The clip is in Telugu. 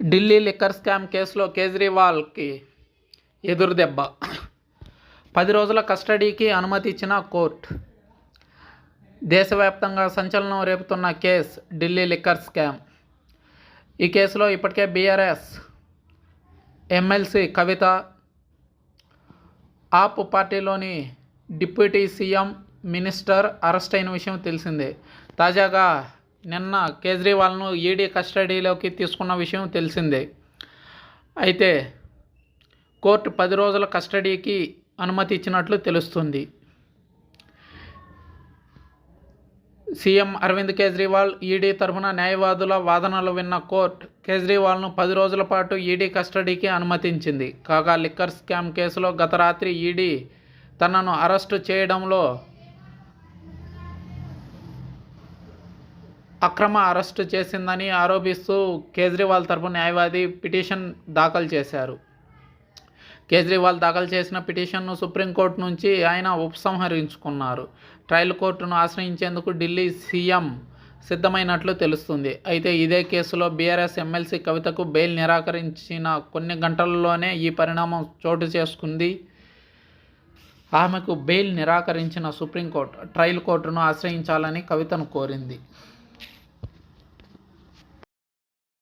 ఢిల్లీ లిక్కర్ స్కామ్ కేసులో కేజ్రీవాల్కి ఎదురుదెబ్బ. 10 రోజుల కస్టడీకి అనుమతి ఇచ్చిన కోర్టు. దేశవ్యాప్తంగా సంచలనం రేపుతున్న కేసు ఢిల్లీ లిక్కర్ స్కామ్. ఈ కేసులో ఇప్పటికే బీఆర్ఎస్ ఎమ్మెల్సీ కవిత, ఆప్ పార్టీలోని డిప్యూటీ సీఎం, మినిస్టర్ అరెస్ట్ అయిన విషయం తెలిసిందే. తాజాగా నిన్న కేజ్రీవాల్ను ఈడీ కస్టడీలోకి తీసుకున్న విషయం తెలిసిందే. అయితే కోర్టు 10 రోజుల కస్టడీకి అనుమతి ఇచ్చినట్లు తెలుస్తుంది. సీఎం అరవింద్ కేజ్రీవాల్, ఈడీ తరఫున న్యాయవాదుల వాదనలు విన్న కోర్టు కేజ్రీవాల్ను 10 రోజుల పాటు ఈడీ కస్టడీకి అనుమతించింది. కాగా లిక్కర్ స్కామ్ కేసులో గత రాత్రి ఈడీ తనను అరెస్టు చేయడంలో అక్రమ అరెస్టు చేసిందని ఆరోపిస్తూ కేజ్రీవాల్ తరపు న్యాయవాది పిటిషన్ దాఖలు చేశారు. కేజ్రీవాల్ దాఖలు చేసిన పిటిషన్ను సుప్రీంకోర్టు నుంచి ఆయన ఉపసంహరించుకున్నారు. ట్రయల్ కోర్టును ఆశ్రయించేందుకు ఢిల్లీ సీఎం సిద్ధమైనట్లు తెలుస్తుంది. అయితే ఇదే కేసులో బీఆర్ఎస్ ఎమ్మెల్సీ కవితకు బెయిల్ నిరాకరించిన కొన్ని గంటల్లోనే ఈ పరిణామం చోటు చేసుకుంది. ఆమెకు బెయిల్ నిరాకరించిన సుప్రీంకోర్టు ట్రయల్ కోర్టును ఆశ్రయించాలని కవితను కోరింది.